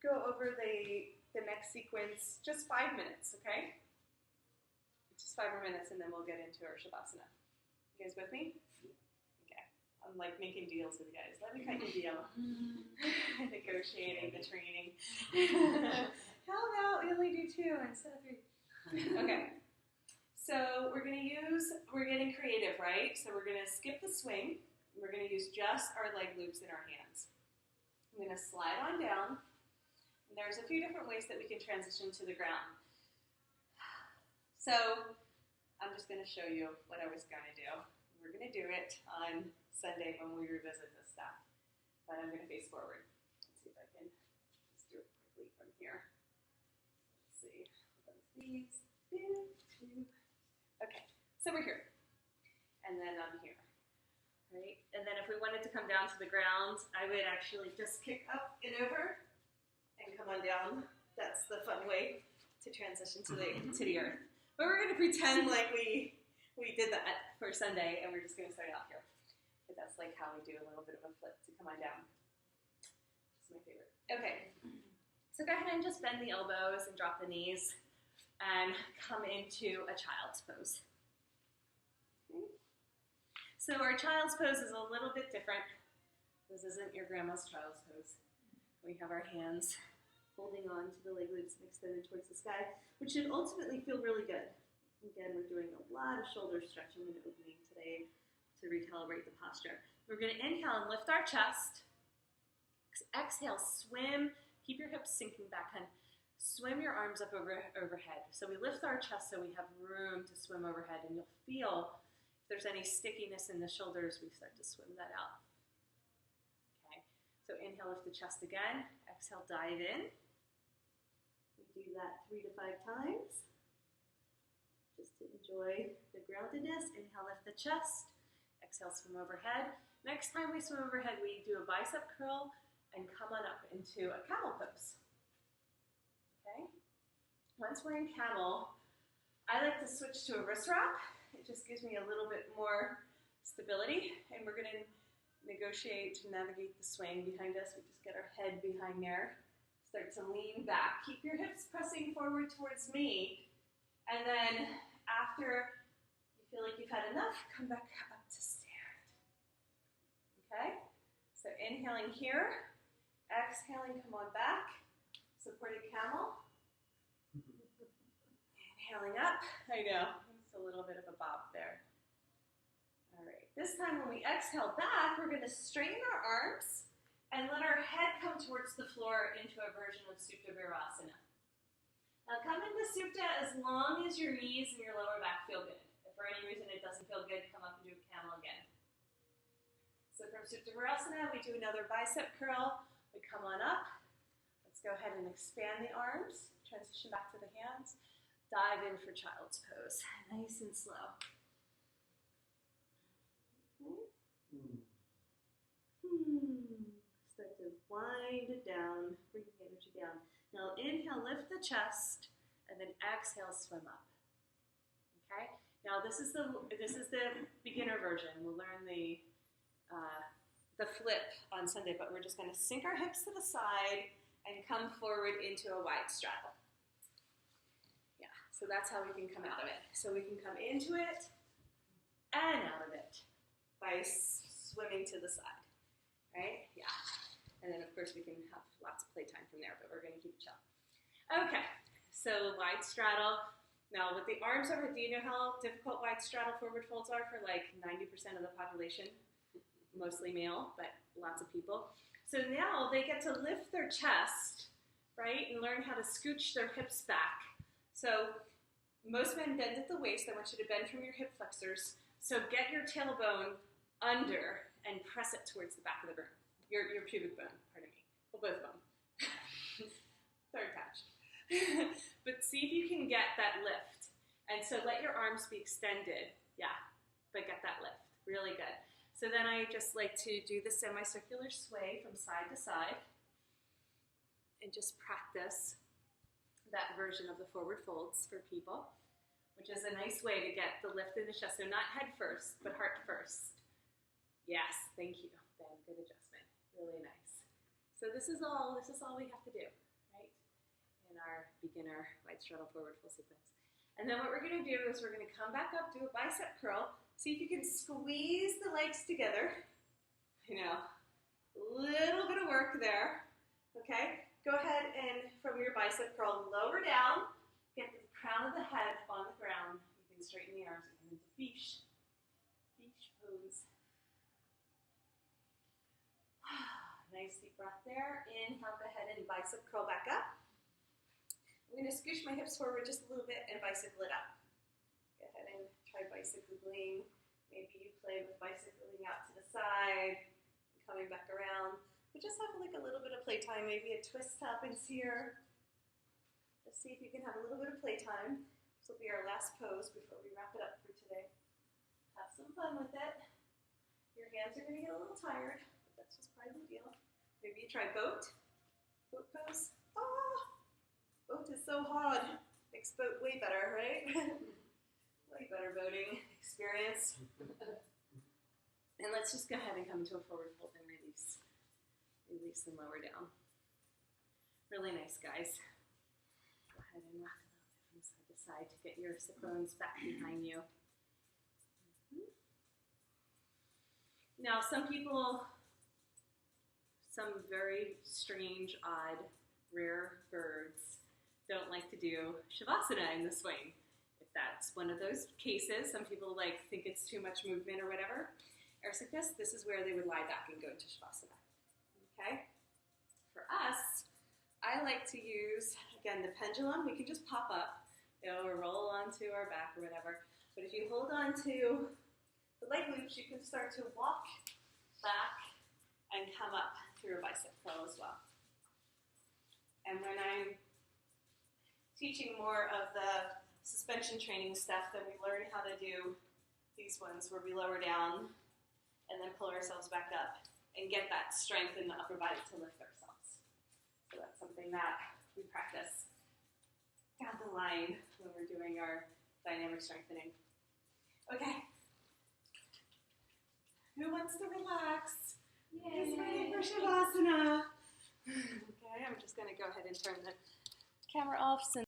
go over the next sequence, just 5 minutes, okay? Just 5 more minutes and then we'll get into our Shavasana. You guys with me? Okay. I'm like making deals with you guys. Let me cut your deal. Negotiating the training. How about we only do 2 instead of 3? Okay. So we're getting creative, right? So we're going to skip the swing. And we're going to use just our leg loops in our hands. I'm going to slide on down. And there's a few different ways that we can transition to the ground. So I'm just going to show you what I was going to do. We're going to do it on Sunday when we revisit this stuff. But I'm going to face forward. Let's see if I can just do it quickly from here. Let's see. These. Okay, so we're here. And then I'm here. Right? And then if we wanted to come down to the ground, I would actually just kick up and over and come on down. That's the fun way to transition to the earth. But we're going to pretend like we did that for Sunday, and we're just going to start out here. But that's like how we do a little bit of a flip to come on down. It's my favorite. Okay, so go ahead and just bend the elbows and drop the knees and come into a child's pose. Okay. So our child's pose is a little bit different. This isn't your grandma's child's pose. We have our hands holding on to the leg loops and extended towards the sky, which should ultimately feel really good. Again, we're doing a lot of shoulder stretching and opening today to recalibrate the posture. We're going to inhale and lift our chest. Exhale, swim. Keep your hips sinking back, hun. Swim your arms up overhead. So we lift our chest so we have room to swim overhead, and you'll feel if there's any stickiness in the shoulders, we start to swim that out. Okay, so inhale, lift the chest again. Exhale, dive in. We do that 3 to 5 times. Just to enjoy the groundedness. Inhale, lift the chest. Exhale, swim overhead. Next time we swim overhead, we do a bicep curl and come on up into a camel pose. Okay? Once we're in camel, I like to switch to a wrist wrap. It just gives me a little bit more stability. And we're going to negotiate to navigate the swing behind us. We just get our head behind there. Start to lean back. Keep your hips pressing forward towards me. And then after you feel like you've had enough, come back up to stand. Okay? So inhaling here. Exhaling, come on back. Supported camel. Inhaling up. I know, it's a little bit of a bob there. All right, this time when we exhale back, we're going to straighten our arms and let our head come towards the floor into a version of Supta Virasana. Now come into Supta as long as your knees and your lower back feel good. If for any reason it doesn't feel good, come up and do a camel again. So from Supta Virasana, we do another bicep curl. We come on up. Let's go ahead and expand the arms. Transition back to the hands. Dive in for child's pose. Nice and slow. Okay. Start to wind it down. Bring the energy down. Now inhale, lift the chest, and then exhale, swim up. Okay. Now this is the beginner version. We'll learn the flip on Sunday, but we're just going to sink our hips to the side and come forward into a wide straddle. Yeah, so that's how we can come out of it. So we can come into it and out of it by swimming to the side, right? Yeah. And then, of course, we can have lots of playtime from there, but we're going to keep it chill. Okay, so wide straddle. Now, with the arms over, do you know how difficult wide straddle forward folds are for like 90% of the population? Mostly male, but lots of people. So now they get to lift their chest, right, and learn how to scooch their hips back. So most men bend at the waist. I want you to bend from your hip flexors. So get your tailbone under and press it towards the back of the bone. Your pubic bone, pardon me. Well, both bone. Third patch. But see if you can get that lift. And so let your arms be extended. Yeah, but get that lift. Really good. So then I just like to do the semicircular sway from side to side and just practice that version of the forward folds for people, which is a nice way to get the lift in the chest. So not head first, but heart first. Yes, thank you, Ben. Good adjustment. Really nice. So this is all we have to do. in our beginner wide straddle forward full sequence. And then what we're going to do is we're going to come back up, do a bicep curl. See if you can squeeze the legs together. You know, a little bit of work there. Okay, go ahead and from your bicep curl, lower down, get the crown of the head on the ground. You can straighten the arms and come into fish pose. Nice deep breath there. Inhale, go ahead and bicep curl back up. I'm going to scooch my hips forward just a little bit and bicycle it up. Go ahead and try bicycling. Maybe you play with bicycling out to the side and coming back around. But just have like a little bit of playtime. Maybe a twist happens here. Let's see if you can have a little bit of playtime. This will be our last pose before we wrap it up for today. Have some fun with it. Your hands are going to get a little tired, but that's just part of the deal. Maybe you try boat pose. Oh, boat is so hard. Makes boat way better, right? Way better boating experience. And let's just go ahead and come into a forward fold and release. Release and lower down. Really nice, guys. Go ahead and rock a little bit from side to side to get your sit bones back behind you. Now, some people, some very strange, odd, rare birds don't like to do Shavasana in the swing. If that's one of those cases, some people think it's too much movement or whatever. AYRx this is where they would lie back and go into Shavasana. Okay? For us, I like to use, again, the pendulum. We can just pop up, or roll onto our back or whatever. But if you hold on to the leg loops, you can start to walk back and come up through a bicep curl as well. And when I'm teaching more of the suspension training stuff, then we learn how to do these ones where we lower down and then pull ourselves back up and get that strength in the upper body to lift ourselves. So that's something that we practice down the line when we're doing our dynamic strengthening. Okay. Who wants to relax? Yay. Who's ready for Shavasana? Okay, I'm just going to go ahead and turn the camera off since